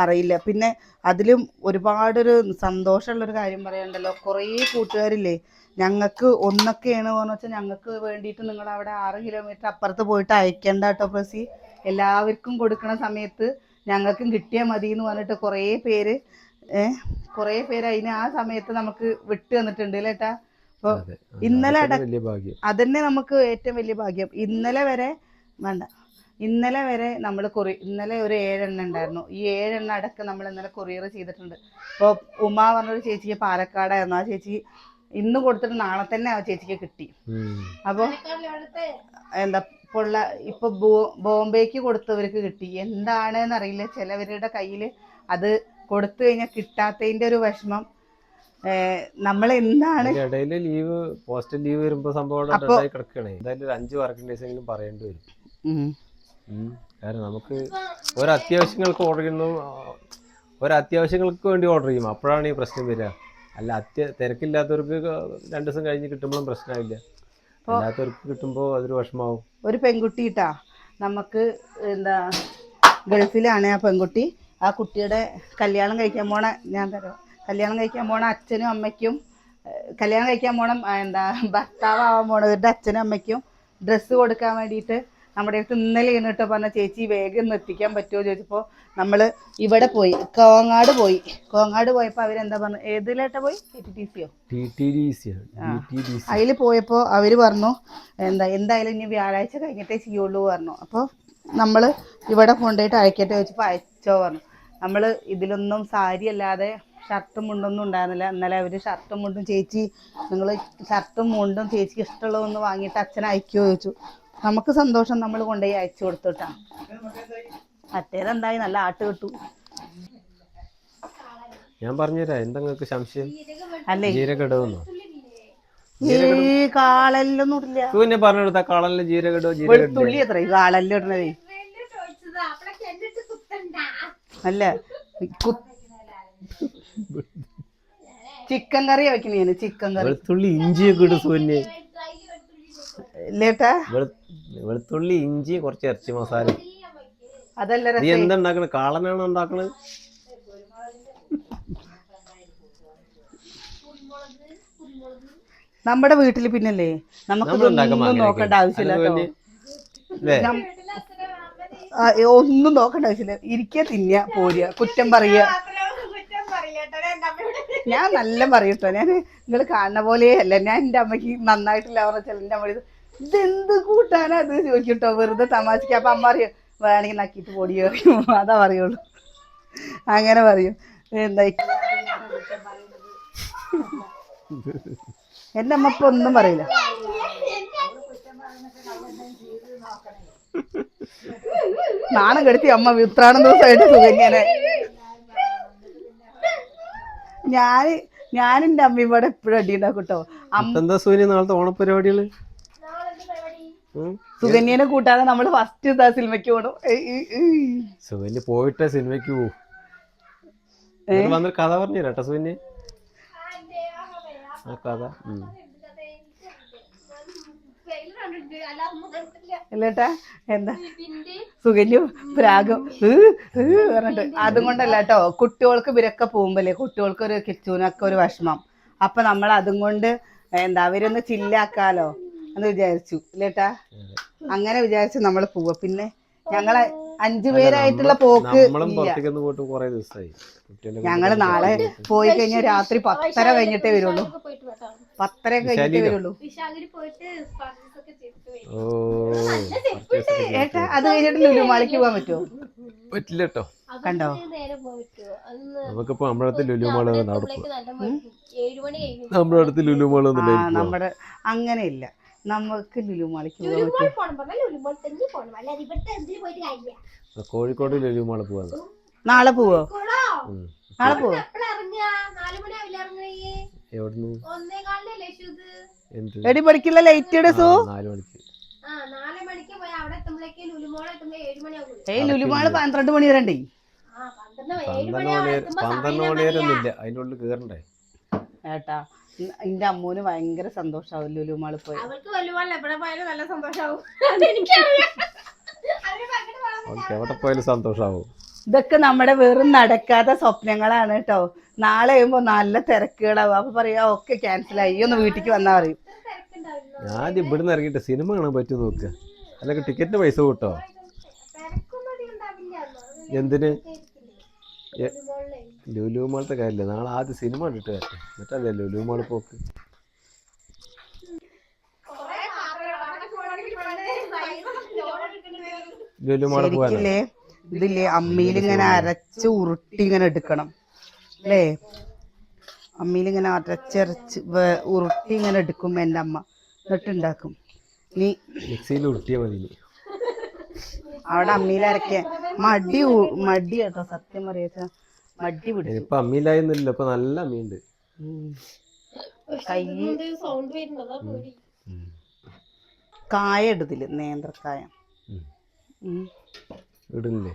അറിയില്ല. പിന്നെ അതിലും ഒരുപാടൊരു സന്തോഷമുള്ളൊരു കാര്യം പറയാനുണ്ടല്ലോ. കുറേ കൂട്ടുകാരില്ലേ ഞങ്ങൾക്ക് ഒന്നൊക്കെയാണ് എന്ന് വെച്ചാൽ ഞങ്ങൾക്ക് വേണ്ടിയിട്ട് നിങ്ങൾ അവിടെ 6 കിലോമീറ്റർ അപ്പുറത്ത് പോയിട്ട് അയക്കേണ്ട കേട്ടോ പ്രസി. എല്ലാവർക്കും കൊടുക്കണ സമയത്ത് ഞങ്ങൾക്കും കിട്ടിയാൽ മതി എന്ന് പറഞ്ഞിട്ട് കുറേ പേര് അതിന് ആ സമയത്ത് നമുക്ക് വിട്ടു തന്നിട്ടുണ്ട് അല്ലേ ഏട്ടാ. അപ്പോൾ ഇന്നലെ അതന്നെ നമുക്ക് ഏറ്റവും വലിയ ഭാഗ്യം. ഇന്നലെ വരെ നമ്മൾ ഇന്നലെ ഒരു 7 എണ്ണം ഉണ്ടായിരുന്നു. ഈ 7 എണ്ണം അടക്കം നമ്മൾ ഇന്നലെ കൊറിയർ ചെയ്തിട്ടുണ്ട്. അപ്പോൾ ഉമാ പറഞ്ഞൊരു ചേച്ചിക്ക് പാലക്കാടായിരുന്നു. ആ ചേച്ചി ഇന്ന് കൊടുത്തിട്ട് നാളെ തന്നെ ആ ചേച്ചിക്ക് കിട്ടി. അപ്പോൾ എന്താ ഇപ്പൊ ബോംബെക്ക് കൊടുത്തവർക്ക് കിട്ടി. എന്താണെന്ന് അറിയില്ല, ചിലവരുടെ കയ്യിൽ അത് കൊടുത്തു കഴിഞ്ഞാൽ കിട്ടാത്തതിന്റെ ഒരു വിഷമം. നമ്മൾ എന്താണ് ഇടയിൽ ലീവ് പോസ്റ്റൽ ലീവ് വരുമ്പോ സംഭവം കിടക്കണേ. എന്തായാലും ഒരു 5 വർക്കിംഗ് ഡേയ്സ് എങ്കിലും പറയേണ്ടി വരും. കാരണം നമുക്ക് ഒരത്യാവശ്യങ്ങൾക്ക് ഓർഡർ ചെയ്യുന്നു, ഒരത്യാവശ്യങ്ങൾക്ക് വേണ്ടി ഓർഡർ ചെയ്യും, അപ്പോഴാണ് ഈ പ്രശ്നം വരിക. അല്ല തിരക്കില്ലാത്തവർക്ക് 2 ദിവസം കഴിഞ്ഞ് കിട്ടുമ്പോഴും പ്രശ്നമില്ല, അല്ലാത്തവർക്ക് കിട്ടുമ്പോൾ അതൊരു വിഷമാവും. ഒരു പെൺകുട്ടി നമുക്ക് എന്താ ഗൾഫിലാണ് ആ പെൺകുട്ടി. ആ കുട്ടിയുടെ കല്യാണം കഴിക്കാൻ പോണ അച്ഛനും അമ്മയ്ക്കും, കല്യാണം കഴിക്കാൻ പോണ ഭർത്താവാൻ പോണവരുടെ അച്ഛനും അമ്മയ്ക്കും ഡ്രസ്സ് കൊടുക്കാൻ വേണ്ടിയിട്ട് നമ്മുടെ അടുത്ത് ഇന്നലെ എന്നിട്ട് പറഞ്ഞ ചേച്ചി വേഗം എത്തിക്കാൻ പറ്റുമോ ചോദിച്ചപ്പോൾ നമ്മൾ ഇവിടെ പോയി കോങ്ങാട് പോയപ്പോൾ അവരെന്താ പറഞ്ഞു, ഏതിലേട്ടാ പോയി? അതിൽ പോയപ്പോൾ അവർ പറഞ്ഞു എന്തായാലും ഇനി വ്യാഴാഴ്ച കഴിഞ്ഞിട്ടേ ചെയ്യുള്ളൂ പറഞ്ഞു. അപ്പോൾ നമ്മൾ ഇവിടെ കൊണ്ടുപോയിട്ട് അയക്കട്ടെ ചോദിച്ചപ്പോൾ അയച്ചോ പറഞ്ഞു. നമ്മൾ ഇതിലൊന്നും സാരി അല്ലാതെ ഷർട്ടും മുണ്ടൊന്നും ഉണ്ടായിരുന്നില്ല. ഇന്നലെ അവർ ഷർട്ടും മുണ്ടും ചേച്ചി നിങ്ങൾ ഷർട്ടും മുണ്ടും ചേച്ചിക്ക് ഇഷ്ടമുള്ളതൊന്ന് വാങ്ങിയിട്ട് അച്ഛനെ അയക്കുമോ ചോദിച്ചു. നമുക്ക് സന്തോഷം, നമ്മൾ കൊണ്ടുപോയി അയച്ചു കൊടുത്തുട്ടാ. മറ്റേതെന്തായി നല്ല ആട്ട് കിട്ടു. ഞാൻ പറഞ്ഞുതരാം, എന്താ നിങ്ങൾക്ക് സംശയം? അല്ലേ ജീരകടോന്നോ? കാളെല്ലൊന്നും ഇടില്ല. പിന്നെ പറഞ്ഞെടുത്ത കാളല്ല ജീരകടോ. വെളുത്തുള്ളി എത്ര കാളെല്ലാം ഇടണത്? അല്ല ചിക്കൻ കറി വെക്കണേന്, ചിക്കൻ കറി. വെളുത്തുള്ളി ഇഞ്ചിയൊക്കെ ഇടും സൂര്യ. ഇല്ലേട്ടാ വെളുത്തുള്ളി ഇഞ്ചി കുറച്ച് ഇറച്ചി മസാല. അതല്ല നീ എന്താ ഉണ്ടാക്കണ? കാളനാണോ ഉണ്ടാക്കണത്? നമ്മുടെ വീട്ടില് പിന്നല്ലേ നമുക്ക് നോക്കേണ്ട ആവശ്യമില്ല, ഒന്നും നോക്കേണ്ട ആവശ്യമില്ല. ഇരിക്കുക, തിന്നുക, പോരുക, കുറ്റം പറയുക. ഞാൻ നല്ല പറയൂട്ടോ. ഞാൻ നിങ്ങൾ കാണുന്ന പോലെയല്ല. ഞാൻ എൻ്റെ അമ്മയ്ക്ക് നന്നായിട്ടില്ല പറഞ്ഞാൽ എൻ്റെ അമ്മ ഇതെന്ത് കൂട്ടാനാ അത് ചോദിക്കട്ടോ, വെറുതെ തമാശക്ക്. അപ്പം അമ്മ അറിയും വേണമെങ്കിൽ നക്കിയിട്ട് പൊടി പറയും, അതാ പറയുള്ളൂ. അങ്ങനെ പറയും. എന്താ എൻ്റെ അമ്മ ഇപ്പം ഒന്നും പറയില്ല. നാണം കെടുത്തി അമ്മ ഉത്രാടം ദിവസമായിട്ട് സുഖന്യനെ. ഞാൻ എൻ്റെ അമ്മയും ഇവിടെ എപ്പോഴും അടി ഉണ്ടാക്കും കേട്ടോ. എന്താ സൂര്യ നാളത്തെ ഓണപരിപാടികള്? സുകന്യനെ കൂട്ടാതെ നമ്മൾ ഫസ്റ്റ് സിനിമയ്ക്ക് പോകണം. സുകന്യ പോയിട്ടേ സിനിമയ്ക്ക് പോകും. വന്നൊരു കഥ പറഞ്ഞു തരാട്ടോ സുകന്യ. ആ കഥ അല്ലേട്ടാ എന്താ സുകന്യ പ്രാഗം പറഞ്ഞിട്ട്. അതും കൊണ്ടല്ല കേട്ടോ, കുട്ടികൾക്ക് ഇവരൊക്കെ പോകുമ്പോല്ലേ കുട്ടികൾക്ക് ഒരു കിച്ചൂനൊക്കെ ഒരു വിഷമം. അപ്പൊ നമ്മൾ അതും കൊണ്ട് അവരൊന്ന് ചില്ലാക്കാലോ എന്ന് വിചാരിച്ചു അല്ലേട്ടാ. അങ്ങനെ വിചാരിച്ചു നമ്മൾ പോവാ. പിന്നെ ഞങ്ങളെ 5 പേരായിട്ടുള്ള പോക്ക് ഞങ്ങള് നാളെ പോയി കഴിഞ്ഞാൽ രാത്രി 10:30 കഴിഞ്ഞിട്ടേ വരുള്ളൂ. 10:30 കഴിഞ്ഞിട്ടേ വരുള്ളൂ ഏട്ടാ. അത് കഴിഞ്ഞിട്ട് ലുലുമാളിക്ക് പോകാൻ പറ്റുമോ? പറ്റില്ല കേട്ടോ. കണ്ടോ, നമുക്കിപ്പോ നമ്മുടെ അടുത്ത് ലുലുമാള് നമ്മുടെ അങ്ങനെയില്ല. നമുക്ക് ലുലുമാളിക്ക് പോകാൻ പറ്റും. കോഴിക്കോട് ലുലുമാള് പോവാ. നാളെ പോവോ? നാളെ പോവോ? എവിടുന്ന് എടി പഠിക്കില്ല ലൈറ്റ് ഇടസു. 4 മണിക്ക്. ലുലുമാള് 12 മണി വരണ്ടേ? 12 മണി വരെ ഒന്നും ഇല്ല, അതിൻ്റെ ഉള്ളിൽ കയറണ്ടേ ഏട്ടാ. എന്റെ അമ്മൂന് ഭയങ്കര സന്തോഷാവും ലുലു മാളിൽ പോയി. അവൾക്ക് എവിടെ പോയാലും സന്തോഷമാവും. ഇതൊക്കെ നമ്മുടെ വെറും നടക്കാത്ത സ്വപ്നങ്ങളാണ് കേട്ടോ. നാളെ ആകുമ്പോ നല്ല തിരക്കുകളാവും. അപ്പൊ പറയാ ഒക്കെ ക്യാൻസലായി, ഒന്ന് വീട്ടിലേക്ക് വന്നാ പറയും. ഞാൻ ഇവിടുന്ന് ഇറങ്ങിയിട്ട് സിനിമ കാണാൻ പറ്റും നോക്കുക, അല്ലെങ്കിൽ ടിക്കറ്റിന് പൈസ കൂട്ടോ. എന്തിന്? ലുലു മാളത്തെ കാര്യമില്ല, നാളെ ആദ്യം സിനിമ കണ്ടിട്ട് വരട്ടെ, എന്നിട്ടല്ലേ ലുലു മാളിൽ പോക്ക്. ലുലു മാളിൽ പോകാനല്ലേ ഇതില്ലേ അമ്മിയിലിങ്ങനെ അരച്ച് ഉരുട്ടി ഇങ്ങനെ എടുക്കണം അല്ലേ? അമ്മിയിലിങ്ങനെ അരച്ചരച്ച് ഉരുട്ടി ഇങ്ങനെ എടുക്കും എൻ്റെ അമ്മ, എന്നിട്ടുണ്ടാക്കും. നീ മിക്സിയിൽ ഉരുട്ടിയാൽ മതി. അവിടെ അമ്മിയിൽ അരക്കാൻ മടി കേട്ടോ, സത്യം പറയാ മടി പിടിക്കും. ഇപ്പൊ അമ്മിയിലായിരുന്നില്ല, ഇപ്പൊ നല്ല അമ്മിയുണ്ട്. കൈ കായ ഇടുതില്, നേന്ത്രക്കായ ഇടുന്നില്ലേ?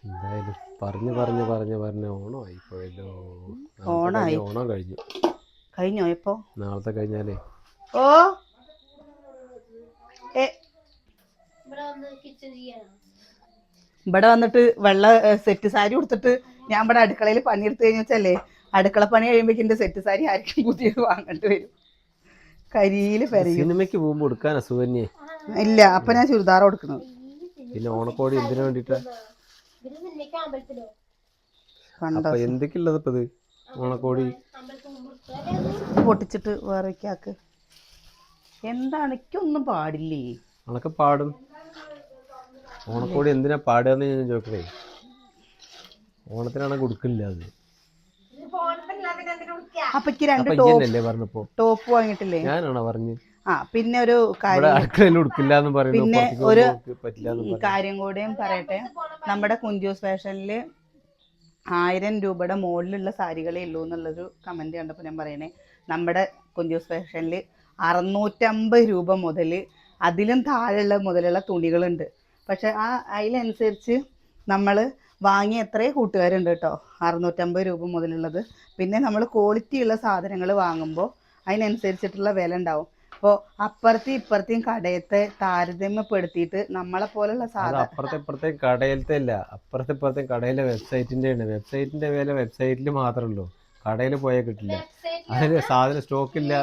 എന്തായാലും പറഞ്ഞ് ഓണമായി പോയല്ലോ. ഓണം കഴിഞ്ഞോ ഇപ്പൊ? നാളത്തെ കഴിഞ്ഞാലേ ഓ ഇവിടെ വന്നിട്ട് വെള്ള സെറ്റ് സാരി കൊടുത്തിട്ട് ഞാൻ ഇവിടെ അടുക്കളയിൽ പണിയെടുത്ത് കഴിഞ്ഞു വെച്ചല്ലേ, അടുക്കള പണി കഴിയുമ്പോഴേക്കും എന്റെ സെറ്റ് സാരി ആർക്കും പുതിയത് വാങ്ങേണ്ടി വരും. കരിയില് പെരയും. സിനിമയ്ക്ക് പോകുമ്പോ കൊടുക്കാൻ അസുഖന്യേ ഇല്ല, അപ്പൊ ഞാൻ ചുരിദാർ കൊടുക്കുന്നത്. പിന്നെ ഓണക്കോടി എന്തിനു വേണ്ടിട്ടാ? എന്തൊക്കെയുള്ളത് ഇപ്പൊ ഇത്? ഓണക്കോടി പൊട്ടിച്ചിട്ട് വേറെ ആക്ക്. എന്താണ് എനിക്കൊന്നും പാടില്ലേ? അതൊക്കെ പാടും. ഓണക്കോടി എന്തിനാ പാടുകയെന്ന് ഞാൻ ചോദിക്കണേ. ഓണത്തിനാണ് കൊടുക്കില്ല അത്. അപ്പൊ രണ്ട് പറഞ്ഞപ്പോ ടോപ്പ് വാങ്ങിട്ടില്ലേ? ഞാനാണോ പറഞ്ഞു? ആ പിന്നെ ഒരു കാര്യം, പിന്നെ ഒരു കാര്യം കൂടെയും പറയട്ടെ. നമ്മുടെ കുഞ്ചൂസ് ഫാഷനില് 1000 രൂപയുടെ മുകളിലുള്ള സാരികളേ ഉള്ളൂ എന്നുള്ളൊരു കമന്റ് കണ്ടപ്പോൾ ഞാൻ പറയണേ. നമ്മുടെ കുഞ്ചൂസ് ഫാഷനിൽ 650 രൂപ മുതൽ അതിലും മുതലുള്ള തുണികളുണ്ട്. പക്ഷെ അതിനനുസരിച്ച് നമ്മൾ വാങ്ങിയ എത്രയോ കൂട്ടുകാരുണ്ട് കേട്ടോ, 650 രൂപ മുതലുള്ളത്. പിന്നെ നമ്മൾ ക്വാളിറ്റി ഉള്ള സാധനങ്ങൾ വാങ്ങുമ്പോൾ അതിനനുസരിച്ചിട്ടുള്ള വില ഉണ്ടാവും. അപ്പോൾ ഇപ്പുറത്തെയും കടയത്തെ താരതമ്യപ്പെടുത്തിയിട്ട് നമ്മളെ പോലുള്ള സാധനം അപ്പുറത്തെ കടയിലത്തെ അല്ല, അപ്പുറത്തെ കടയിലെ വെബ്സൈറ്റിന്റെ വില വെബ്സൈറ്റിൽ മാത്രമല്ലോ, കടയിൽ പോയാൽ കിട്ടില്ല. അതിന് സാധനം സ്റ്റോക്കില്ല.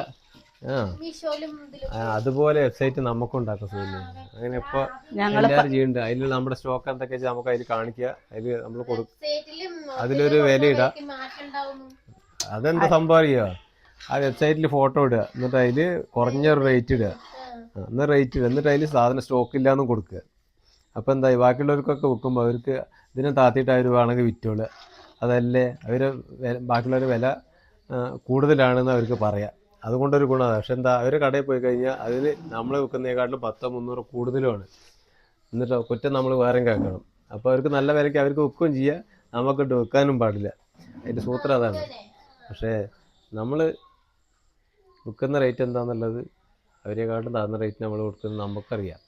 അതുപോലെ വെബ്സൈറ്റ് നമുക്കും ഉണ്ടാക്കാൻ സുഖമില്ല. അങ്ങനെ ഇപ്പൊ എല്ലാവരും ചെയ്യുന്നുണ്ട്. അതിൽ നമ്മുടെ സ്റ്റോക്ക് എന്തൊക്കെ നമുക്ക് അതിൽ കാണിക്കുക, അതിൽ നമ്മൾ കൊടുക്കും, അതിലൊരു വില ഇടുക. അതെന്താ സംഭവം അറിയുക? ആ വെബ്സൈറ്റിൽ ഫോട്ടോ ഇടുക, എന്നിട്ട് അതിൽ കുറഞ്ഞൊരു റേറ്റ് ഇടുക, എന്നിട്ട് അതിൽ സാധനം സ്റ്റോക്ക് ഇല്ലാന്നും കൊടുക്കുക. അപ്പോൾ എന്തായി, ബാക്കിയുള്ളവർക്കൊക്കെ വിൽക്കുമ്പോൾ അവർക്ക് ഇതിനെ താത്തിയിട്ട് അവർ വേണമെങ്കിൽ വിറ്റോളുക. അതല്ലേ അവർ ബാക്കിയുള്ളവർ വില കൂടുതലാണെന്ന് അവർക്ക് പറയാം. അതുകൊണ്ടൊരു ഗുണമാണ്. പക്ഷെ എന്താ, അവർ കടയിൽ പോയി കഴിഞ്ഞാൽ അതിന് നമ്മൾ വിൽക്കുന്നതിനെക്കാട്ടിലും 100-300 കൂടുതലുമാണ്. എന്നിട്ട് കുറ്റം നമ്മൾ വേറെയും കേൾക്കണം. അപ്പോൾ അവർക്ക് നല്ല വിലയ്ക്ക് അവർക്ക് വിൽക്കുകയും ചെയ്യുക, നമുക്കിട്ട് വിൽക്കാനും പാടില്ല. അതിൻ്റെ സൂത്രം അതാണ്. പക്ഷേ നമ്മൾ വിൽക്കുന്ന റേറ്റ് എന്താണെന്നുള്ളത് അവരെക്കാട്ടും താഴ്ന്ന റേറ്റ് നമ്മൾ കൊടുക്കുന്നത് നമുക്കറിയാം.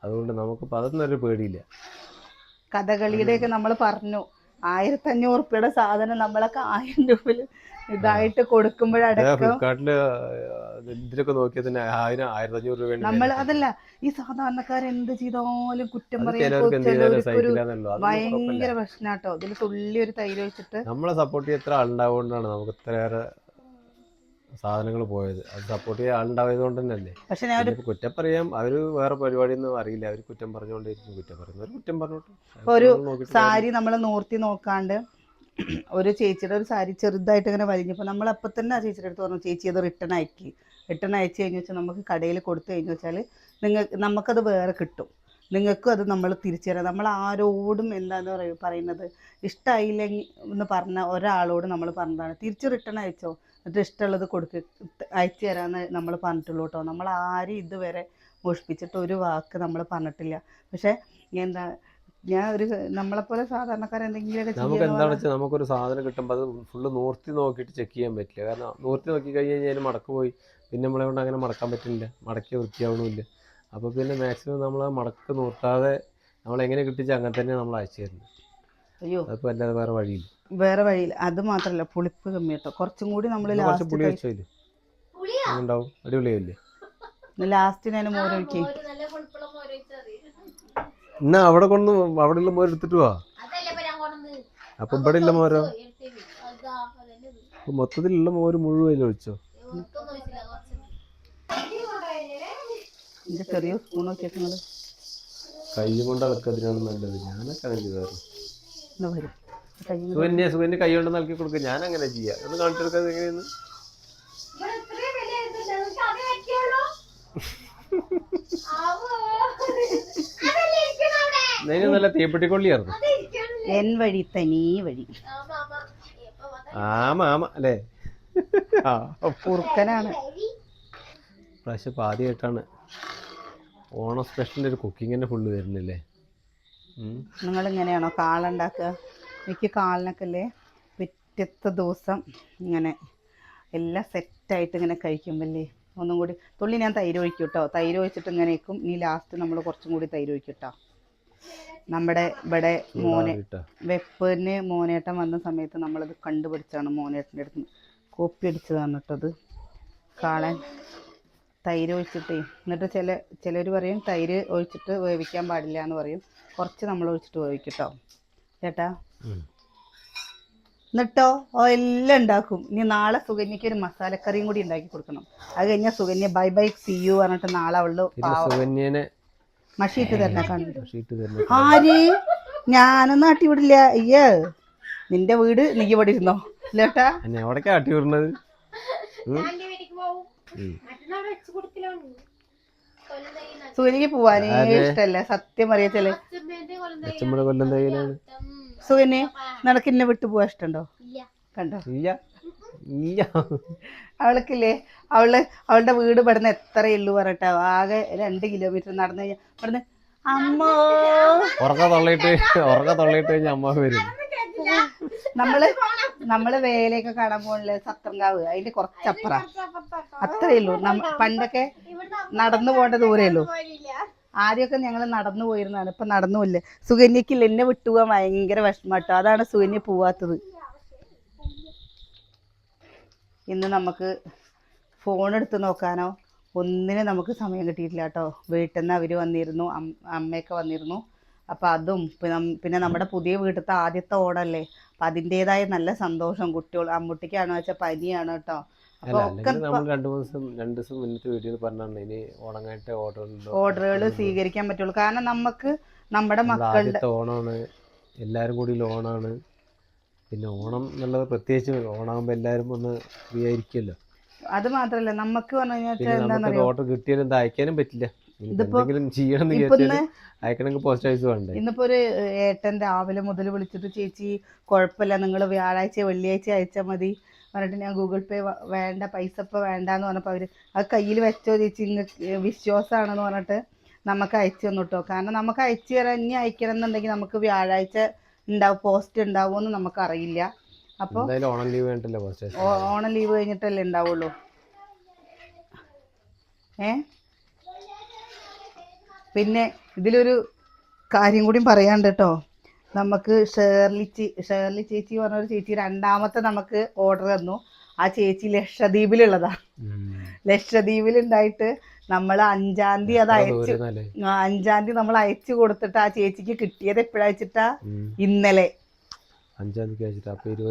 അതുകൊണ്ട് നമുക്കിപ്പോൾ അതൊന്നും ഒരു പേടിയില്ല. കഥകളിയുടെയൊക്കെ നമ്മൾ പറഞ്ഞു 1500 രൂപയുടെ സാധനം നമ്മളൊക്കെ 1000 രൂപയിൽ ഇതായിട്ട് കൊടുക്കുമ്പോഴടക്കം ഫ്ലിപ്കാർട്ടില് ഇതിലൊക്കെ നോക്കിയാൽ തന്നെ 1500 രൂപ. നമ്മൾ അതല്ല, ഈ സാധാരണക്കാർ എന്ത് ചെയ്താലും കുറ്റം പറയാൻ ഭയങ്കര പ്രശ്നാട്ടോ. ഇതിൽ തുള്ളി ഒരു തൈര് വെച്ചിട്ട് നമ്മളെ സപ്പോർട്ട് ചെയ്യാൻ എത്ര ആളുണ്ടാവുകൊണ്ടാണ് നമുക്ക് ഇത്രയേറെ സാധനങ്ങൾ പോയത്. അത് സപ്പോർട്ട് ചെയ്യാൻ ആളുണ്ടായത് കൊണ്ട് തന്നെയല്ലേ. പക്ഷെ ഞാൻ കുറ്റം പറയാം, അവര് വേറെ പരിപാടിയൊന്നും അറിയില്ല, അവർ കുറ്റം പറഞ്ഞുകൊണ്ടിരിക്കും. കുറ്റം പറയുന്നവർ കുറ്റം പറഞ്ഞോട്ടെ. ഒരു സാരി നമ്മൾ നോക്കാണ്ട് ഒരു ചേച്ചിയുടെ ഒരു സാരി ചെറുതായിട്ട് ഇങ്ങനെ വലിഞ്ഞപ്പോൾ നമ്മൾ അപ്പം തന്നെ ആ ചേച്ചിയുടെ അടുത്ത് പറഞ്ഞു, ചേച്ചി അത് റിട്ടേൺ അയച്ചു കഴിഞ്ഞു വെച്ചാൽ നമുക്ക് കടയിൽ കൊടുത്തു കഴിഞ്ഞു വെച്ചാൽ നമുക്കത് വേറെ കിട്ടും, നിങ്ങൾക്കും അത് നമ്മൾ തിരിച്ചു തരാം. നമ്മൾ ആരോടും എന്താന്ന് പറയുന്നത് ഇഷ്ടമായില്ലെങ്കിൽ എന്ന് പറഞ്ഞ ഒരാളോട് നമ്മൾ പറഞ്ഞതാണ്, തിരിച്ച് റിട്ടേൺ അയച്ചോ, എന്നിട്ട് ഇഷ്ടമുള്ളത് അയച്ചു തരാമെന്ന് നമ്മൾ പറഞ്ഞിട്ടുള്ളൂ കേട്ടോ. നമ്മൾ ആരും ഇതുവരെ മോഷ്ടിപ്പിച്ചിട്ട് ഒരു വാക്ക് നമ്മൾ പറഞ്ഞിട്ടില്ല. പക്ഷെ എന്താ, ഞാൻ നമ്മളെപ്പോലെ സാധാരണക്കാർ എന്തെങ്കിലുമൊക്കെ നമുക്ക് എന്താണെന്ന് വെച്ചാൽ നമുക്കൊരു സാധനം കിട്ടുമ്പോൾ അത് ഫുള്ള് നോക്കിയിട്ട് ചെക്ക് ചെയ്യാൻ പറ്റില്ല. കാരണം നോക്കി കഴിഞ്ഞ് കഴിഞ്ഞാൽ മടക്ക് പോയി പിന്നെ നമ്മളെ കൊണ്ട് അങ്ങനെ മടക്കാൻ പറ്റുന്നില്ല, മടക്കി വൃത്തിയാവണമില്ല. അപ്പോൾ പിന്നെ മാക്സിമം നമ്മൾ ആ മടക്ക് നോക്കാതെ നമ്മളെങ്ങനെ കിട്ടിച്ചാൽ അങ്ങനെ തന്നെ നമ്മൾ അയച്ചു തരുന്നത്. അയ്യോ അതിപ്പോൾ അല്ലാതെ വേറെ വഴിയില്ല. വേറെ വഴിയില്ല. അത് മാത്രമല്ല പുളിപ്പ് കമ്മി കേട്ടോ. കുറച്ചും കൂടി നമ്മൾ കുറച്ച് പുളി വെച്ചില്ലേ ഉണ്ടാവും, അടിപൊളിയാവില്ലേ? ലാസ്റ്റ് ഞാൻ മോരൊഴിക്കും. എന്നാ അവിടെ കൊണ്ട് അവിടെയുള്ള മോര് എടുത്തിട്ട് പോവാ. അപ്പൊ ഇവിടെ ഉള്ള മോരോ മൊത്തത്തിലുള്ള മോര് മുഴുവൻ ഒഴിച്ചോ? ചെറിയ സ്പൂൺ നോക്കിയാൽ കൈ കൊണ്ട് അളക്കതിനാണ് നല്ലത്. ഞാനൊക്കെ അങ്ങനെ ചെയ്തായിരുന്നു. വരും. സുകന്യ കൈ കൊണ്ട് നൽകി കൊടുക്കുക. ഞാൻ അങ്ങനെ ചെയ്യാം. ഒന്ന് കാണിച്ചു കൊടുക്കാതെ എങ്ങനെയെന്ന്. നല്ല തീപ്പെട്ടിക്കൊള്ളിയായിരുന്നു. എൻ വഴി തനി വഴി. ആമ അല്ലേ? കുറുക്കനാണ്. പ്രാവശ്യം ഇപ്പം ആദ്യമായിട്ടാണ് ഓണം സ്പെഷ്യലിൻ്റെ ഒരു കുക്കിങ്ങിൻ്റെ ഫുള്ള് വരുന്നില്ലേ? നിങ്ങളിങ്ങനെയാണോ കാളുണ്ടാക്കുക? എനിക്ക് കാളിനൊക്കെ അല്ലേ പിറ്റത്തെ ദിവസം ഇങ്ങനെ എല്ലാം സെറ്റായിട്ട് ഇങ്ങനെ കഴിക്കുമ്പല്ലേ ഒന്നും കൂടി തുള്ളി ഞാൻ തൈര് ഒഴിക്കും കേട്ടോ. തൈര് ഒഴിച്ചിട്ട് ഇങ്ങനെ വെക്കും. ഇനി ലാസ്റ്റ് നമ്മൾ കുറച്ചും കൂടി തൈര് ഒഴിക്കും കേട്ടോ. നമ്മുടെ ഇവിടെ വെപ്പിന് മോനേട്ടൻ വന്ന സമയത്ത് നമ്മളത് കണ്ടുപിടിച്ചാണ്. മോനേട്ടൻ്റെ അടുത്ത് കോപ്പി അടിച്ചതാണ് കേട്ടത്. കാളൻ തൈര് ഒഴിച്ചിട്ടേ. എന്നിട്ട് ചിലർ പറയും തൈര് ഒഴിച്ചിട്ട് വേവിക്കാൻ പാടില്ല എന്ന് പറയും. കുറച്ച് നമ്മൾ ഒഴിച്ചിട്ട് വേവിക്കും കേട്ടോ ചേട്ടാ. എന്നിട്ടോ എല്ലാം ഉണ്ടാക്കും. ഇനി നാളെ സുകന്യക്ക് ഒരു മസാലക്കറിയും കൂടി ഉണ്ടാക്കി കൊടുക്കണം. അത് കഴിഞ്ഞാൽ Sukanya bye bye see you പറഞ്ഞിട്ട് നാളെ അവള് മഷീട്ട് തന്നെ കണ്ടു. ആര്? ഞാനൊന്നും ആട്ടി വിടില്ല. അയ്യേ നിന്റെ വീട് നീ ഇവിടെ ഇരുന്നോ ഇല്ലേട്ടാ? ആട്ടി വിടുന്നത് സുകന്യക്ക് പോവാനേ ഇഷ്ടല്ല സത്യം അറിയച്ചല്ലേ. സുകന്യ നിനക്ക് ഇന്നെ വിട്ടു പോവാൻ ഇഷ്ടമുണ്ടോ? കണ്ടോ അവൾക്കില്ലേ അവളുടെ വീട് ഇവിടുന്ന് എത്രയേ ഉള്ളൂ പറഞ്ഞിട്ടോ. ആകെ 2 കിലോമീറ്റർ നടന്നു കഴിഞ്ഞാൽ ഇവിടുന്ന് അമ്മോ അമ്മ വരും. നമ്മള് വേലയൊക്കെ കാണാൻ പോകണില്ലേ സത്രങ്കാവ്, അതിന്റെ കുറച്ചപ്പുറം അത്രയേ ഉള്ളൂ. പണ്ടൊക്കെ നടന്നു പോകേണ്ട ദൂരേ ഉള്ളൂ. ആദ്യമൊക്കെ ഞങ്ങൾ നടന്നു പോയിരുന്നതാണ്. ഇപ്പൊ നടന്നു പോയില്ലേ. സുകന്യക്കില്ല എന്നെ വിട്ടുപോകാൻ ഭയങ്കര വിഷമാട്ടോ. അതാണ് സുകന്യ പോവാത്തത്. ഇന്ന് നമുക്ക് ഫോൺ എടുത്ത് നോക്കാനോ ഒന്നിനും നമുക്ക് സമയം കിട്ടിയിട്ടില്ല കേട്ടോ. വീട്ടിൽ നിന്ന് അവർ വന്നിരുന്നു, അമ്മയൊക്കെ വന്നിരുന്നു. അപ്പം അതും പിന്നെ നമ്മുടെ പുതിയ വീട്ടിലത്തെ ആദ്യത്തെ ഓണമല്ലേ. അപ്പം അതിൻ്റെതായ നല്ല സന്തോഷം. കുട്ടികൾ അമ്മൂട്ടിക്കാണോ വെച്ചാൽ പനിയാണ് കേട്ടോ. ഓർഡറുകൾ സ്വീകരിക്കാൻ പറ്റുള്ളൂ. കാരണം നമുക്ക് നമ്മുടെ മക്കളുടെ ഓണമാണ്, എല്ലാവരും കൂടി ഓണാണ്. പിന്നെ ഓണം എന്നുള്ളത് പ്രത്യേകിച്ച് ഓണാകുമ്പോൾ എല്ലാവരും ഒന്ന് ഫ്രീ ആയിരിക്കുമല്ലോ. അത് മാത്രല്ല നമുക്ക് പറഞ്ഞു കഴിഞ്ഞാൽ ഓർഡർ കിട്ടിയാലും അയക്കാനും പറ്റില്ല. ഇന്നിപ്പോ ഒരു ഏട്ടൻ രാവിലെ മുതൽ വിളിച്ചിട്ട് ചേച്ചി കുഴപ്പമില്ല, നിങ്ങൾ വ്യാഴാഴ്ച വെള്ളിയാഴ്ച അയച്ചാൽ മതി പറഞ്ഞിട്ട് ഞാൻ ഗൂഗിൾ പേ വേണ്ട, പൈസ ഇപ്പം വേണ്ടാന്ന് പറഞ്ഞപ്പോൾ അവർ അത് കയ്യിൽ വെച്ചോ ചേച്ചി ഇങ്ങക്ക് വിശ്വാസമാണെന്ന് പറഞ്ഞിട്ട് നമുക്ക് അയച്ചു തന്നു കേട്ടോ. കാരണം നമുക്ക് അയച്ചു തരാൻ ഇനി അയക്കണം എന്നുണ്ടെങ്കിൽ നമുക്ക് വ്യാഴാഴ്ച ഉണ്ടാവും, പോസ്റ്റ് ഉണ്ടാവുമെന്ന് നമുക്കറിയില്ല. അപ്പോൾ ഓണം ലീവ് കഴിഞ്ഞിട്ടല്ലേ ഉണ്ടാവുള്ളൂ. പിന്നെ ഇതിലൊരു കാര്യം കൂടി പറയാണ്ട് കേട്ടോ. നമുക്ക് ഷേർലി ചേച്ചി പറഞ്ഞൊരു ചേച്ചി രണ്ടാമത്തെ നമുക്ക് ഓർഡർ തന്നു. ആ ചേച്ചി ലക്ഷദ്വീപിലുള്ളതാണ്. ലക്ഷദ്വീപിലുണ്ടായിട്ട് നമ്മൾ 5-ാം തീയതി അത് അയച്ചു. 5-ാം തീയതി നമ്മൾ അയച്ചു കൊടുത്തിട്ട് ആ ചേച്ചിക്ക് കിട്ടിയത് എപ്പോഴയച്ചിട്ടാ? ഇന്നലെ 5-ാം തീയതി.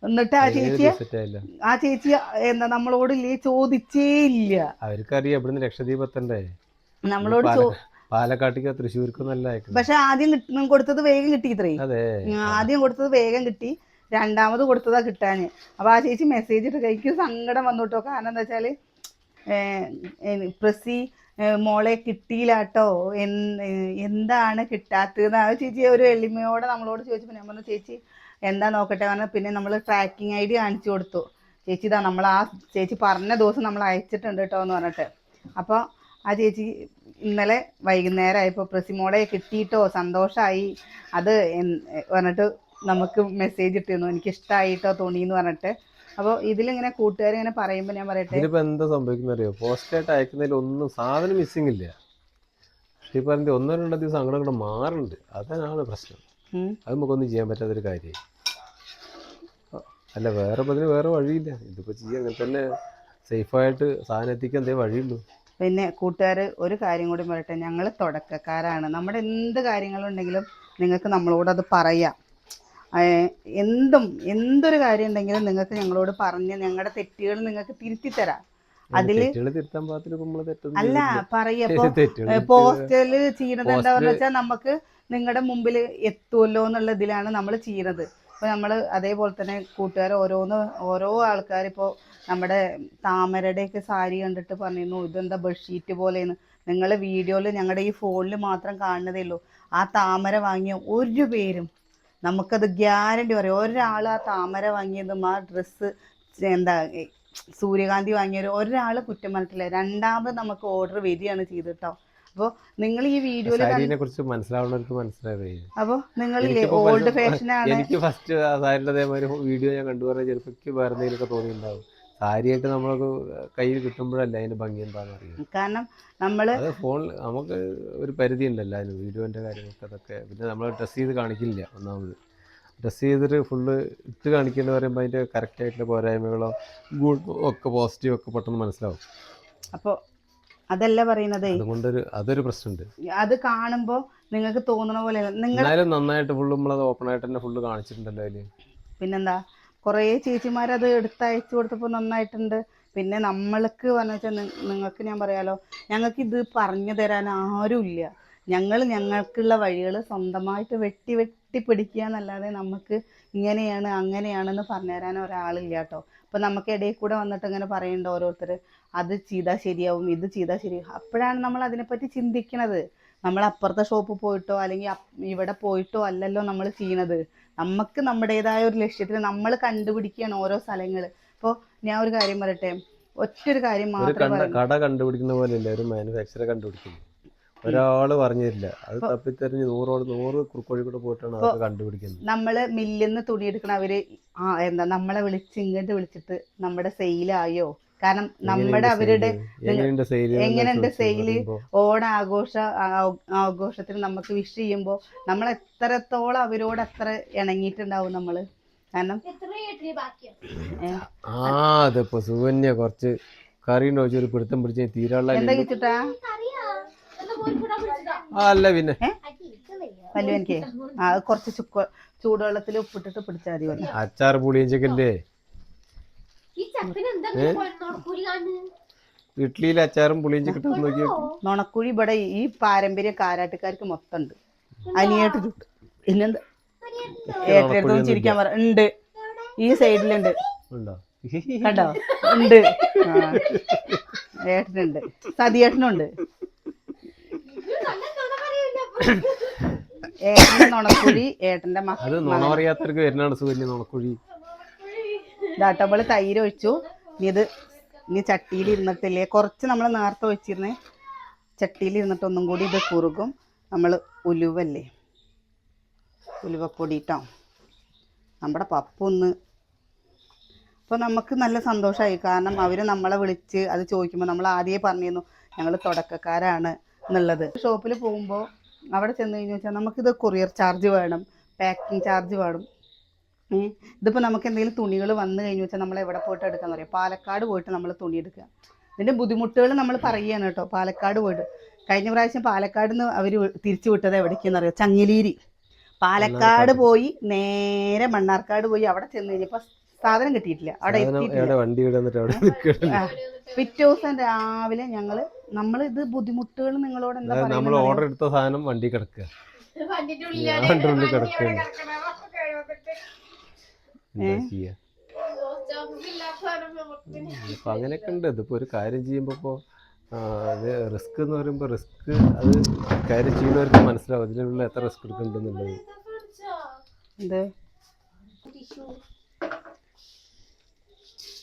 എന്നിട്ട് ആ ചേച്ചി എന്താ നമ്മളോട് ചോദിച്ചേ ഇല്ല. അവർക്കറിയാം ഇവിടുന്ന് ലക്ഷദ്വീപ് എത്തണ്ടേ. നമ്മളോട് പാലക്കാട്ടേക്ക് തൃശ്ശൂർക്ക് നല്ല. പക്ഷെ ആദ്യം കൊടുത്തത് വേഗം കിട്ടി. ഇത്രയും ആദ്യം കൊടുത്തത് വേഗം കിട്ടി, രണ്ടാമത് കൊടുത്തതാ കിട്ടാന്. അപ്പൊ ആ ചേച്ചി മെസ്സേജ് ഇട്ട് എനിക്ക് സങ്കടം വന്നു കേട്ടോ. കാരണം എന്താ വെച്ചാല് പ്രസി മോളെ കിട്ടിയില്ലാട്ടോ, എന്താണ് കിട്ടാത്തത്? ആ ചേച്ചി ഒരു എളിമയോടെ നമ്മളോട് ചോദിച്ചപ്പോൾ ഞാൻ പറഞ്ഞു ചേച്ചി എന്താ നോക്കട്ടെ പറഞ്ഞു. പിന്നെ നമ്മൾ ട്രാക്കിംഗ് ID കാണിച്ചു കൊടുത്തു. ചേച്ചി ഇതാ നമ്മൾ ആ ചേച്ചി പറഞ്ഞ ദിവസം നമ്മൾ അയച്ചിട്ടുണ്ട് കേട്ടോ എന്ന് പറഞ്ഞിട്ട്. അപ്പോൾ ആ ചേച്ചി ഇന്നലെ വൈകുന്നേരമായപ്പോൾ പ്രസിമോളെ കിട്ടിയിട്ടോ, സന്തോഷമായി അത് പറഞ്ഞിട്ട് നമുക്ക് മെസ്സേജ് ഇട്ടിരുന്നു. എനിക്കിഷ്ടമായിട്ടോ തുണിയെന്ന് പറഞ്ഞിട്ട്. അപ്പോൾ ഇതിലിങ്ങനെ കൂട്ടുകാരിങ്ങനെ പറയുമ്പോൾ ഞാൻ പറയട്ടെ, ഇതിലിപ്പോ എന്താ സംഭവിക്കുന്ന അറിയോ, പോസ്റ്റായിട്ട് അയക്കുന്നതിൽ ഒന്നും സാധനം മിസ്സിംഗ് ഇല്ല. പക്ഷേ ഈ പറഞ്ഞ ഒന്നോ രണ്ടോ ദിവസം അങ്ങോട്ട് അങ്ങോട്ട് മാറുന്നുണ്ട്, അതാണ് പ്രശ്നം. അത് നമുക്കൊന്നും ചെയ്യാൻ പറ്റാത്തൊരു കാര്യമായി. അല്ല വേറെ ഇതിന് വേറെ വഴിയില്ല, ഇതിപ്പോൾ ചെയ്യാൻ അങ്ങനെ തന്നെ സേഫായിട്ട് സാധനം എത്തിക്കാൻ എന്തേ വഴിയുള്ളൂ. പിന്നെ കൂട്ടുകാർ ഒരു കാര്യം കൂടി പറയട്ടെ, ഞങ്ങൾ തുടക്കക്കാരാണ്. നമ്മുടെ എന്ത് കാര്യങ്ങളുണ്ടെങ്കിലും നിങ്ങൾക്ക് നമ്മളോട് അത് പറയാം. എന്തൊരു കാര്യം ഉണ്ടെങ്കിലും നിങ്ങൾക്ക് ഞങ്ങളോട് പറഞ്ഞ് ഞങ്ങളുടെ തെറ്റുകൾ നിങ്ങൾക്ക് തിരുത്തി തരാം. അതില് അല്ല പറയപ്പോ പോസ്റ്റല് ചെയ്യുന്നത് എന്താന്ന് വെച്ചാൽ നമുക്ക് നിങ്ങളുടെ മുമ്പിൽ എത്തുമല്ലോ എന്നുള്ള ഇതിലാണ് നമ്മൾ ചെയ്യുന്നത്. ഇപ്പൊ നമ്മൾ അതേപോലെ തന്നെ കൂട്ടുകാർ ഓരോ ആൾക്കാർ ഇപ്പോൾ നമ്മുടെ താമരയുടെയൊക്കെ സാരി കണ്ടിട്ട് പറഞ്ഞിരുന്നു ഇതെന്താ ബെഡ്ഷീറ്റ് പോലെയെന്ന്. നിങ്ങളെ വീഡിയോയിൽ ഞങ്ങളുടെ ഈ ഫോണിൽ മാത്രം കാണുന്നതേ ഉള്ളൂ. ആ താമര വാങ്ങിയ ഒരു പേരും നമുക്കത് ഗ്യാരണ്ടി പറയും. ഒരാൾ ആ താമര വാങ്ങിയതും ആ ഡ്രസ്സ് എന്താ സൂര്യകാന്തി വാങ്ങിയൊരു ഒരാൾ കുറ്റം പറഞ്ഞിട്ടില്ല. രണ്ടാമത് നമുക്ക് ഓർഡർ വരികയാണ് ചെയ്തിട്ടോ. അപ്പോൾ നിങ്ങൾ ഈ വീഡിയോയിൽ കുറിച്ച് മനസ്സിലാവുന്നവർക്ക് മനസ്സിലാവേ. അപ്പോൾ നിങ്ങളില്ലേ ഓൾഡ് ഫാഷനാണ്. എനിക്ക് ഫസ്റ്റ് സാരിയുടെ അതേമാതിരി വീഡിയോ ഞാൻ കണ്ടു പറഞ്ഞാൽ ചിലപ്പോൾ വേറെ എന്തെങ്കിലുമൊക്കെ തോന്നിയിട്ടുണ്ടാവും. സാരിയായിട്ട് നമ്മൾക്ക് കയ്യിൽ കിട്ടുമ്പോഴല്ലേ അതിന്റെ ഭംഗി എന്താണെന്ന് അറിയാം. കാരണം നമ്മള് ഫോൺ നമുക്ക് ഒരു പരിധി ഉണ്ടല്ലോ അതിന് വീഡിയോന്റെ കാര്യങ്ങൾക്ക്. അതൊക്കെ പിന്നെ നമ്മൾ ഡ്രസ് ചെയ്ത് കാണിക്കില്ല. ഒന്നാമത് ഡ്രസ് ചെയ്തിട്ട് ഫുള്ള് ഇട്ട് കാണിക്കേണ്ടി പറയുമ്പോൾ അതിന്റെ കറക്റ്റ് ആയിട്ടുള്ള പോരായ്മകളോ ഗുഡ് ഒക്കെ പോസിറ്റീവ് ഒക്കെ പെട്ടെന്ന് മനസ്സിലാവും. അപ്പോൾ അതല്ല പറയുന്നത്, അതൊരു പ്രശ്നമുണ്ട്. അത് കാണുമ്പോ നിങ്ങൾക്ക് തോന്നുന്ന പോലെ എന്നാലും നന്നായിട്ട് ഫുള്ള് നമ്മളത് ഓപ്പൺ ആയിട്ട് തന്നെ ഫുള്ള് കാണിച്ചിട്ടുണ്ടല്ലോ അതില്. പിന്നെന്താ കുറേ ചേച്ചിമാരത് എടുത്തയച്ചു കൊടുത്തപ്പോൾ നന്നായിട്ടുണ്ട്. പിന്നെ നമ്മൾക്ക് പറഞ്ഞു വെച്ചാൽ നിങ്ങൾക്ക് ഞാൻ പറയാലോ, ഞങ്ങൾക്ക് ഇത് പറഞ്ഞു തരാൻ ആരുമില്ല. ഞങ്ങൾക്കുള്ള വഴികൾ സ്വന്തമായിട്ട് വെട്ടി പിടിക്കുക എന്നല്ലാതെ നമുക്ക് ഇങ്ങനെയാണ് അങ്ങനെയാണെന്ന് പറഞ്ഞു തരാൻ ഒരാളില്ല കേട്ടോ. അപ്പം നമുക്ക് ഇടയിൽ കൂടെ വന്നിട്ട് ഇങ്ങനെ പറയുന്നുണ്ട് ഓരോരുത്തർ, അത് ചെയ്താൽ ശരിയാവും, ഇത് ചെയ്താൽ ശരിയാവും. അപ്പോഴാണ് നമ്മൾ അതിനെപ്പറ്റി ചിന്തിക്കണത്. നമ്മൾ അപ്പുറത്തെ ഷോപ്പിൽ പോയിട്ടോ അല്ലെങ്കിൽ ഇവിടെ പോയിട്ടോ അല്ലല്ലോ നമ്മൾ ചെയ്യണത്. നമുക്ക് നമ്മുടേതായ ഒരു ലക്ഷ്യത്തിൽ നമ്മൾ കണ്ടുപിടിക്കുകയാണ് ഓരോ സ്ഥലങ്ങൾ. ഇപ്പോൾ ഞാൻ ഒരു കാര്യം പറയട്ടെ, ഒറ്റൊരു കാര്യം മാത്രം കട കണ്ടുപിടിക്കുന്ന പോലെയല്ല ഒരു മാനുഫാക്ചറെ കണ്ടുപിടിക്കുന്നത്. ഒരാള് പറഞ്ഞു തരില്ല, അത് തപ്പിത്തെറിഞ്ഞ് 100 കോഴിക്കോട് പോയിട്ടാണ് അതൊക്കെ കണ്ടുപിടിക്കുന്നത്. നമ്മള് മില്ലിന്ന് തുണി എടുക്കണ അവര് നമ്മളെ ഇങ്ങോട്ട് വിളിച്ചിട്ട് നമ്മുടെ സെയിലായോ, കാരണം നമ്മുടെ അവരുടെ എങ്ങനെയുണ്ട് സെയില്, ആഘോഷത്തിന് നമുക്ക് വിഷ് ചെയ്യുമ്പോൾ നമ്മൾ എത്രത്തോളം അവരോട് അത്ര ഇണങ്ങിയിട്ടുണ്ടാവും നമ്മള്. കാരണം അതിപ്പോ സുകന്യ കുറച്ച് കറി ഒരു പിടുത്തം പിടിച്ച തീരാനുള്ള എന്താ വെച്ചിട്ടാ അല്ല പിന്നെ വല്ലു എനിക്ക് കുറച്ച് ചൂടുവെള്ളത്തിൽ ഉപ്പിട്ടിട്ട് പിടിച്ചാൽ മതി. അച്ചാർ പുളിയഞ്ചക്കല്ലേ ഇഡ്ലിയിൽ അച്ചാറും പുളിയഞ്ചി കിട്ടും. നുണക്കുഴി ഇവിടെ ഈ പാരമ്പര്യ കാരാട്ടുകാർക്ക് മൊത്തം ഉണ്ട്. അനിയേട്ട് ചുട്ട് പിന്നെന്താ ഏറ്റെടുത്ത് ചിരിക്കാൻ പറ ഉണ്ട്. ഈ സൈഡിലുണ്ട് കണ്ടോ, ഉണ്ട്. ഏട്ടനുണ്ട്, സതിയേട്ടനുണ്ട്. ഏട്ടന്റെ നുണക്കുഴി ഏട്ടന്റെ മക്കളറിയാത്തവർക്ക് വരുന്നതാണ് സുകന്യ നുണക്കുഴി. ഇതാട്ടമ്മള് തൈര് ഒഴിച്ചു. ഇനി ചട്ടിയിൽ ഇരുന്നിട്ടില്ലേ, കുറച്ച് നമ്മൾ നേരത്തെ വെച്ചിരുന്നേ ചട്ടിയിൽ ഇരുന്നിട്ട് ഒന്നും കൂടി ഇത് കുറുകും. നമ്മൾ ഉലുവല്ലേ, ഉലുവപ്പൊടി ഇട്ടോ നമ്മുടെ പപ്പൊന്ന്. അപ്പോൾ നമുക്ക് നല്ല സന്തോഷമായി. കാരണം അവർ നമ്മളെ വിളിച്ച് അത് ചോദിക്കുമ്പോൾ നമ്മൾ ആദ്യമേ പറഞ്ഞിരുന്നു ഞങ്ങൾ തുടക്കക്കാരാണ് എന്നുള്ളത്. ഷോപ്പിൽ പോകുമ്പോൾ അവിടെ ചെന്ന് കഴിഞ്ഞ് വെച്ചാൽ നമുക്കിത് കൊറിയർ ചാർജ് വേണം, പാക്കിംഗ് ചാർജ് വേണം. ഇതിപ്പോൾ നമുക്ക് എന്തെങ്കിലും തുണികൾ വന്നു കഴിഞ്ഞ് വെച്ചാൽ നമ്മൾ എവിടെ പോയിട്ട് എടുക്കാന്ന് പറയാം, പാലക്കാട് പോയിട്ട് നമ്മൾ തുണി എടുക്കുക. ഇതിൻ്റെ ബുദ്ധിമുട്ടുകൾ നമ്മൾ പറയുകയാണ് കേട്ടോ. പാലക്കാട് പോയിട്ട് കഴിഞ്ഞ പ്രാവശ്യം പാലക്കാട് നിന്ന് അവർ തിരിച്ചു വിട്ടത് എവിടേക്കെന്ന് അറിയാം, ചങ്ങലേരി. പാലക്കാട് പോയി നേരെ മണ്ണാർക്കാട് പോയി അവിടെ ചെന്ന് കഴിഞ്ഞപ്പോൾ സാധനം കിട്ടിയിട്ടില്ല, അവിടെ എത്തിയിട്ടില്ല. പിറ്റേ ദിവസം രാവിലെ നമ്മൾ ഇത് ബുദ്ധിമുട്ടുകൾ നിങ്ങളോട് എന്താ നമ്മൾ ഓർഡർ എടുത്ത സാധനം വണ്ടി കിടക്കുക, അപ്പൊ അങ്ങനെയൊക്കെ ഉണ്ട്. ഇതിപ്പോ ഒരു കാര്യം ചെയ്യുമ്പോ ഇപ്പോ അത് റിസ്ക് എന്ന് പറയുമ്പോ റിസ്ക് അത് കാര്യം ചെയ്യുന്നവർക്ക് മനസ്സിലാവും അതിനുള്ള എത്ര റിസ്ക് എടുക്കുന്നുണ്ടെന്നുള്ളത്.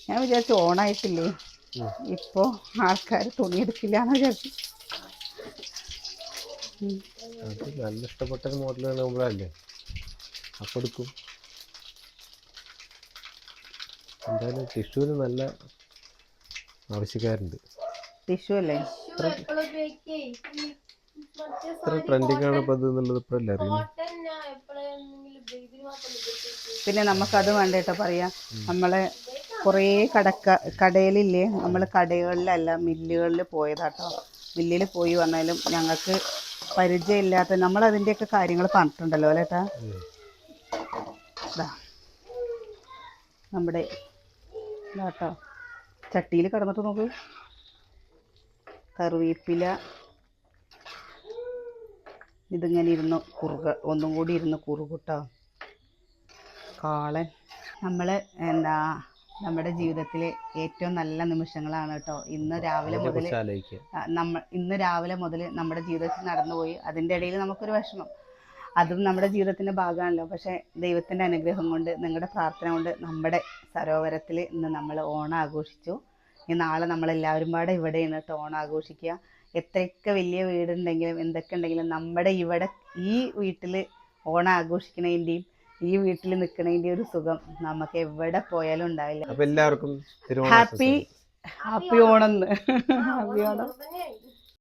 ഞാൻ വിചാരിച്ചു ഓണായിട്ടില്ലേ ഇപ്പോ ആൾക്കാർ തുണി എടുക്കില്ലാന്ന് വിചാരിച്ചു. അത് നല്ല ഇഷ്ടപ്പെട്ട മോഡലാണ് നമ്മളല്ലേ, അപ്പൊ എടുക്കും. എന്തായാലും ടിഷ്യൂവിന് നല്ല ആവശ്യക്കാരുണ്ട്. ടിഷ്യൂ അല്ലേ? ഇത്ര ട്രെൻഡിങ് ആണ് ഇപ്പോൾ ഇത് എന്നുള്ളത് ഇപ്പോഴല്ലേ അറിയുന്നത്. പിന്നെ നമുക്കത് വേണ്ട കേട്ടോ പറയാം. നമ്മളെ കുറേ കടയിലില്ലേ, നമ്മൾ കടകളിലല്ല മില്ലുകളിൽ പോയതാട്ടോ. മില്ലിൽ പോയി വന്നാലും ഞങ്ങൾക്ക് പരിചയമില്ലാത്ത നമ്മളതിൻ്റെയൊക്കെ കാര്യങ്ങൾ പറഞ്ഞിട്ടുണ്ടല്ലോ അല്ലേ ഏട്ടാ. ഇതാ നമ്മുടെ ഇതാട്ടോ ചട്ടിയിൽ കിടന്നിട്ട് നോക്ക്. കറിവേപ്പില ഇതിങ്ങനെ ഇരുന്ന് ഒന്നും കൂടി ഇരുന്ന് കുറുകുട്ടോ. കാളൻ നമ്മൾ നമ്മുടെ ജീവിതത്തിലെ ഏറ്റവും നല്ല നിമിഷങ്ങളാണ് കേട്ടോ. ഇന്ന് രാവിലെ മുതൽ നമ്മുടെ ജീവിതത്തിൽ നടന്നുപോയി. അതിൻ്റെ ഇടയിൽ നമുക്കൊരു വിഷമം, അതും നമ്മുടെ ജീവിതത്തിൻ്റെ ഭാഗമാണല്ലോ. പക്ഷേ ദൈവത്തിൻ്റെ അനുഗ്രഹം കൊണ്ട്, നിങ്ങളുടെ പ്രാർത്ഥന കൊണ്ട് നമ്മുടെ സരോവരത്തിൽ ഇന്ന് നമ്മൾ ഓണം ആഘോഷിച്ചു. ഈ നാളെ നമ്മളെല്ലാവരും പാടെ ഇവിടെയാണ് കേട്ടോ ഓണം ആഘോഷിക്കുക. എത്രയൊക്കെ വലിയ വീടുണ്ടെങ്കിലും എന്തൊക്കെ ഉണ്ടെങ്കിലും നമ്മുടെ ഈ വീട്ടിൽ ഓണം ആഘോഷിക്കണതിൻ്റെയും ഈ വീട്ടിൽ നിൽക്കണതിൻ്റെ ഒരു സുഖം നമുക്ക് എവിടെ പോയാലും ഉണ്ടാവില്ല. അപ്പോൾ എല്ലാവർക്കും ഹാപ്പി ഓണം. ഹാപ്പി ഓണം.